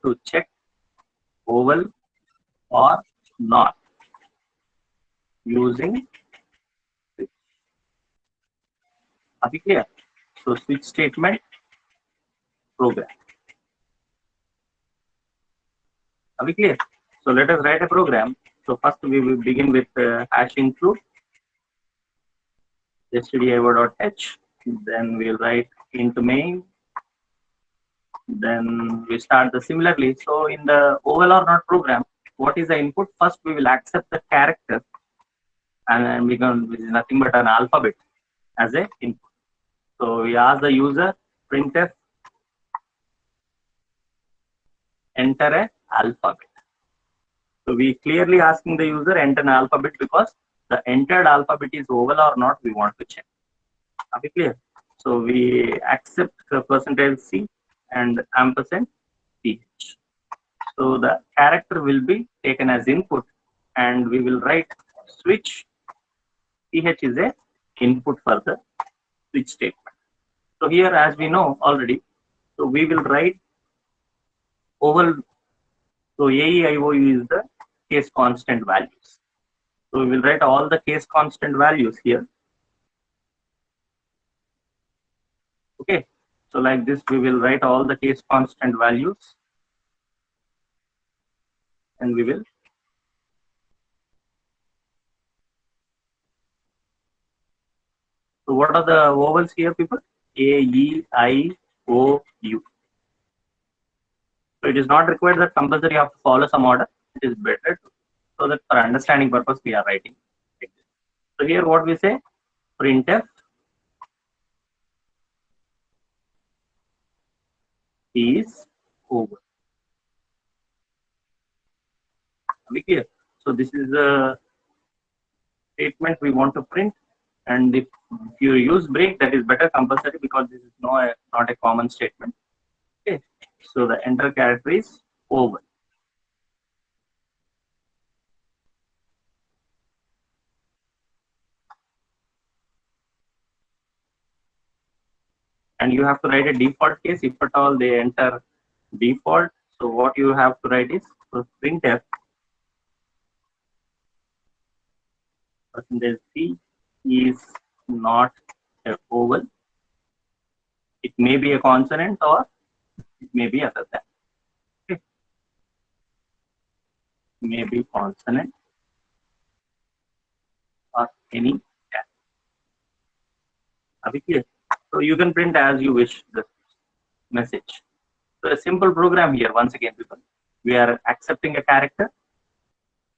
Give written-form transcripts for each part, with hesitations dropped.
to check oval or not using switch. Are we clear? So switch statement program. Are we clear? So let us write a program. So first we will begin with hash include stdio.h. Then we'll write int main. Then we start the similarly. So in the oval or not program, what is the input? First we will accept the character, and then we can, which is nothing but an alphabet as a input. So we ask the user printf enter a alphabet. So we clearly asking the user enter an alphabet because the entered alphabet is oval or not, we want to check. Are we clear? So we accept the %C and ampersand ch. So the character will be taken as input, and we will write switch. ch is a input for the switch statement. So here, as we know already, so we will write oval. So AEIO is the case constant values. So we will write all the case constant values here. Okay. So like this, we will write all the case constant values, and we will so what are the ovals here, people? A, E, I, O, U. So it is not required that compulsory you have to follow some order. It is better to, so that for understanding purpose we are writing. So here what we say, printf is oval. Are we clear? So this is the statement we want to print, and if you use break, that is better compulsory because this is not a common statement. Okay. So the enter character is oval. And you have to write a default case if at all they enter default. So what you have to write is printf %C is not a oval. It may be a consonant or it may be other than. Okay. May be consonant or any tag. Are we clear? So you can print as you wish the message. So a simple program here, once again, people. We are accepting a character.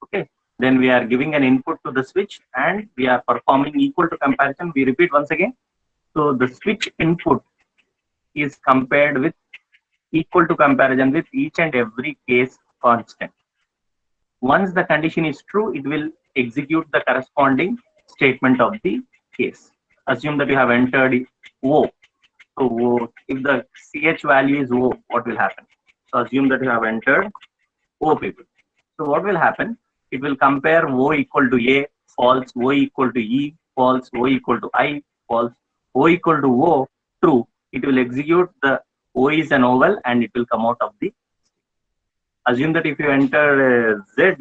Okay. Then we are giving an input to the switch, and we are performing equal to comparison. We repeat once again. So the switch input is compared with equal to comparison with each and every case constant. Once the condition is true, it will execute the corresponding statement of the case. Assume that you have entered O. So if the CH value is O, what will happen? So assume that you have entered O, people. So what will happen? It will compare O equal to A, false, O equal to E, false, O equal to I, false, O equal to O, true. It will execute the O is an oval, and it will come out of the. Assume that if you enter Z,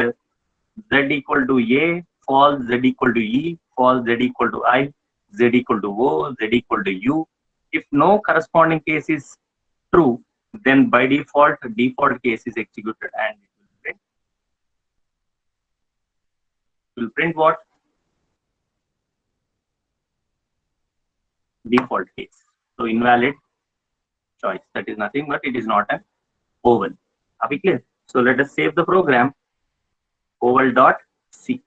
Z equal to A, false, Z equal to E, false, Z equal to I, Z equal to O, Z equal to U. If no corresponding case is true, then by default case is executed, and it will print. It will print what? Default case. So invalid choice. That is nothing but it is not an oval. Are we clear? So let us save the program. Oval.c.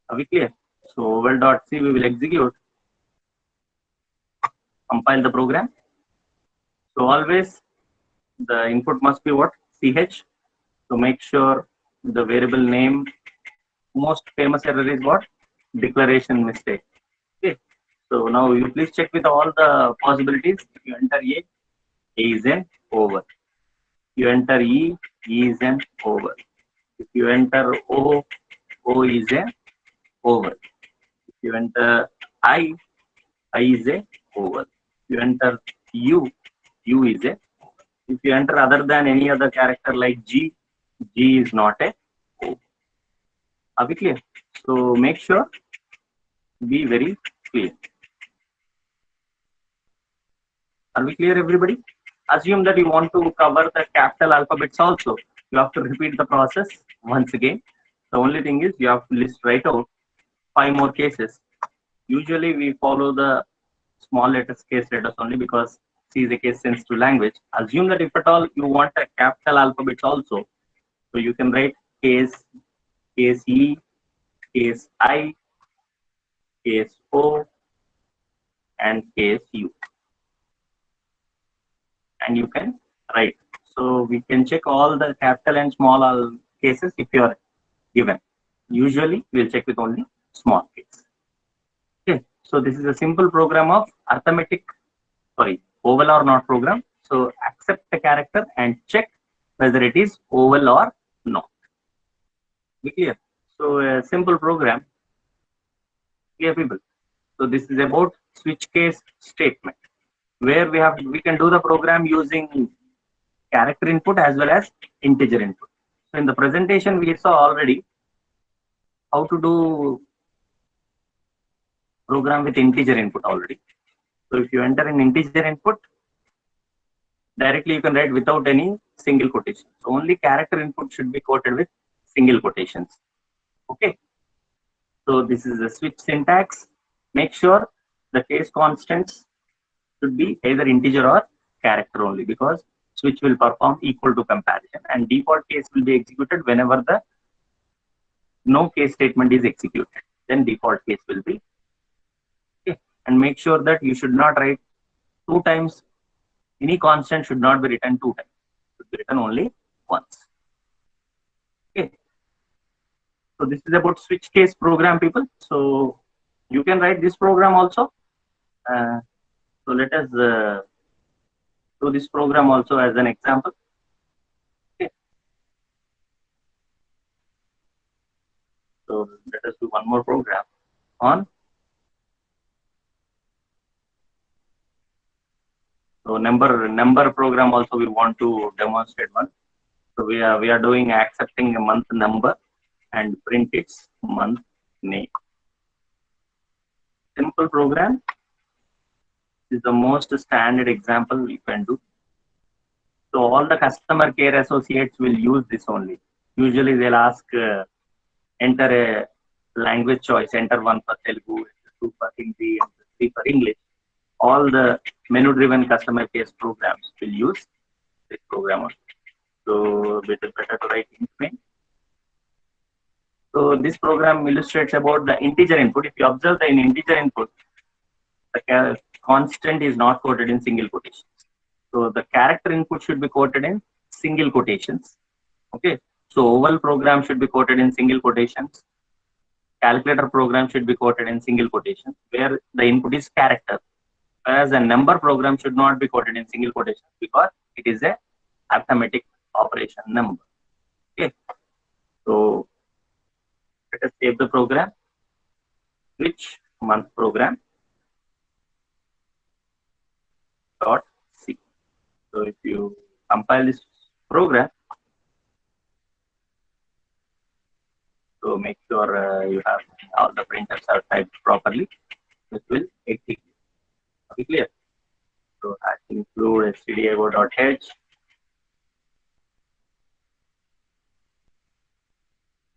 Are we clear? So oval.c we will execute. Compile the program. So always the input must be what? ch. So make sure the variable name. Most famous error is what? Declaration mistake. Okay. So now you please check with all the possibilities. If you enter A is an oval. You enter E is an oval. If you enter O is an oval. If you enter I is a oval. If you enter U is a oval. If you enter other than any other character like G, G is not a O. Are we clear? So make sure, be very clear. Are we clear, everybody? Assume that you want to cover the capital alphabets also. You have to repeat the process once again. The only thing is you have to list right out 5 more cases. Usually we follow the small letters, case letters only because C is a case sensitive language. Assume that if at all you want a capital alphabets also, so you can write case E, case I, case O, and case U. And you can write. So we can check all the capital and small cases if you are given. Usually we'll check with only small case. Okay. So this is a simple program of arithmetic, oval or not program. So accept the character and check whether it is oval or not. Be clear? So a simple program. Clear, people? So this is about switch case statement, where we can do the program using character input as well as integer input. So in the presentation we saw already how to do program with integer input already. So if you enter an integer input, directly you can write without any single quotation. So only character input should be quoted with single quotations. Okay. So this is the switch syntax. Make sure the case constants should be either integer or character only, because switch will perform equal to comparison, and default case will be executed whenever the no case statement is executed. Then default case will be. Okay. And make sure that you should not write 2 times. Any constant should not be written 2 times. It should be written only once. Okay. So this is about switch case program, people. So you can write this program also. So let us do this program also as an example. Okay. So let us do one more program on. So number program also we want to demonstrate one. So we are doing accepting a month number and print its month name. Simple program is the most standard example you can do. So all the customer care associates will use this only. Usually they'll ask, enter a language choice, enter 1 for Telugu, 2 for Hindi, and 3 for English. All the menu-driven customer case programs will use this program only. So it is better to write in main. So this program illustrates about the integer input. If you observe the integer input, the constant is not quoted in single quotations. So the character input should be quoted in single quotations. Okay. So oval program should be quoted in single quotations. Calculator program should be quoted in single quotations, where the input is character. Whereas a number program should not be quoted in single quotations because it is a arithmetic operation number. Okay. So let us save the program. Which month program .c. So if you compile this program, so make sure you have all the printers are typed properly. This will execute. Be clear? So I include stdio.h.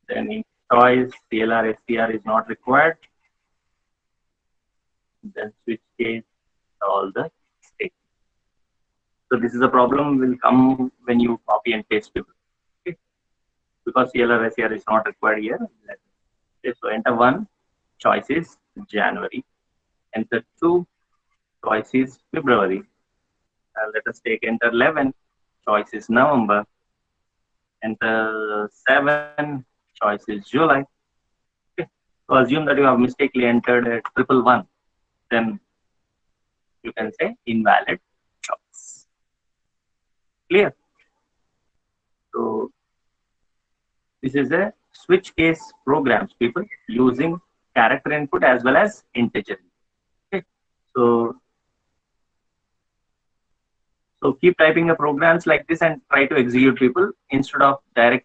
Then in choice, CLR, SCR is not required. Then switch case, all the states. So this is a problem will come when you copy and paste it. Okay. Because CLR, SCR is not required here. Okay. So enter 1, choice is January. Enter 2, choice is February. Let us take enter 11, choice is November. Enter 7, choice is July. Okay. So assume that you have mistakenly entered a 111, then you can say invalid choice. Clear? So this is a switch case programs, people, using character input as well as integer. Okay. So So keep typing the programs like this and try to execute people instead of direct